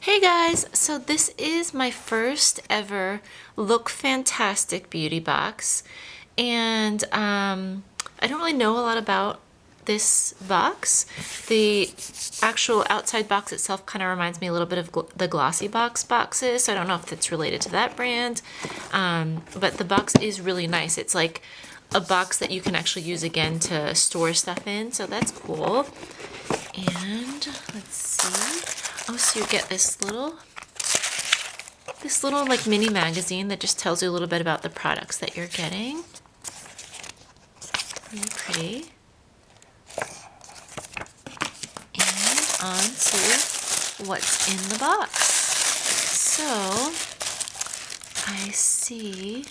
Hey guys, so this is my first ever Look Fantastic beauty box, and I don't really know a lot about this box. The actual outside box itself kind of reminds me a little bit of the Glossy Box boxes, so I don't know if it's related to that brand, but the box is really nice. It's like a box that you can actually use again to store stuff in, so that's cool. And let's see. Oh, so you get this little like mini magazine that just tells you a little bit about the products that you're getting. Really pretty. And on to what's in the box. So I see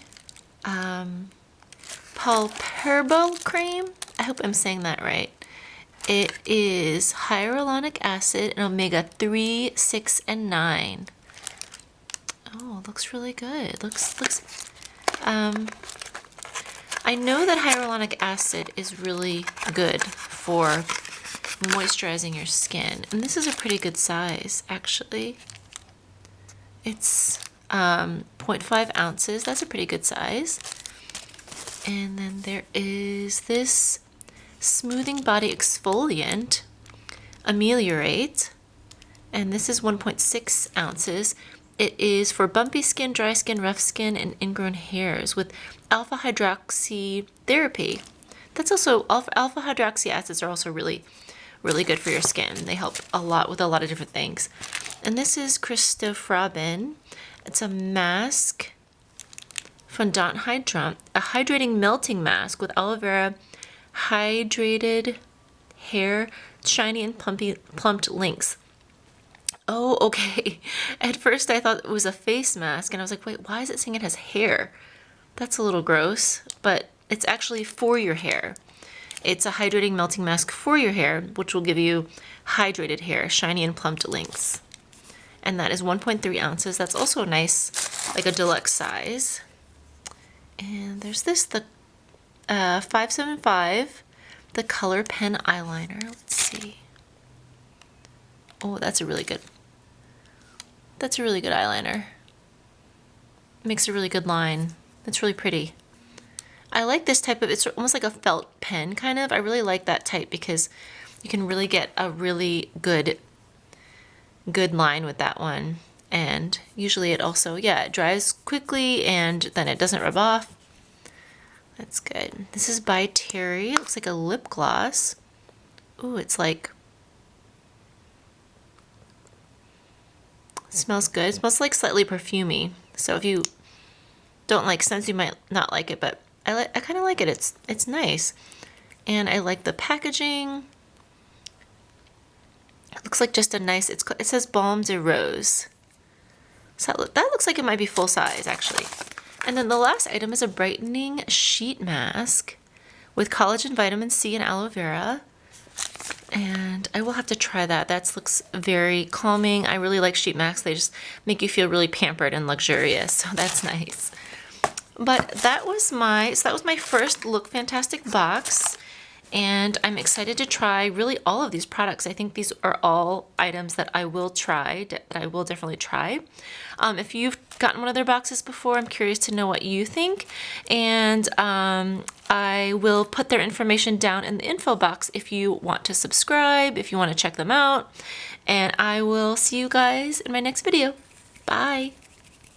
Palperbo cream. I hope I'm saying that right. It is hyaluronic acid and omega-3, 6, and 9. Oh, it looks really good. I know that hyaluronic acid is really good for moisturizing your skin. And this is a pretty good size, actually. It's 0.5 ounces. That's a pretty good size. And then there is this smoothing body exfoliant, Ameliorate, and this is 1.6 ounces. It is for bumpy skin, dry skin, rough skin, and ingrown hairs with alpha hydroxy therapy. That's also, alpha hydroxy acids are also really good for your skin. They help a lot with a lot of different things. And this is Christofrabin. It's a mask, fondant hydrant, a hydrating melting mask with aloe vera, hydrated hair, shiny and plumped links. Oh, okay. At first I thought it was a face mask and I was like, wait, why is it saying it has hair? That's a little gross, but it's actually for your hair. It's a hydrating melting mask for your hair, which will give you hydrated hair, shiny and plumped links. And that is 1.3 ounces. That's also nice, like a deluxe size. And there's this, the 575, the color pen eyeliner. Let's see. Oh, that's a really good eyeliner. Makes a really good line. It's really pretty. I like this type of, it's almost like a felt pen kind of. I really like that type because you can really get a really good line with that one. And usually it also, yeah, it dries quickly and then it doesn't rub off. That's good. This is by Terry. It looks like a lip gloss. Ooh, it's like, it smells good. It smells like slightly perfumey. So if you don't like scents, you might not like it, but I kind of like it. It's nice. And I like the packaging. It looks like just a nice, it says Balm de Rose. So that looks like it might be full size actually. And then the last item is a brightening sheet mask with collagen, vitamin C, and aloe vera. And I will have to try that. That looks very calming. I really like sheet masks. They just make you feel really pampered and luxurious. So that's nice. But that was my first Look Fantastic box. And I'm excited to try really all of these products. I think these are all items that I will try, that I will definitely try. If you've gotten one of their boxes before, I'm curious to know what you think. And I will put their information down in the info box if you want to subscribe, if you want to check them out. And I will see you guys in my next video. Bye.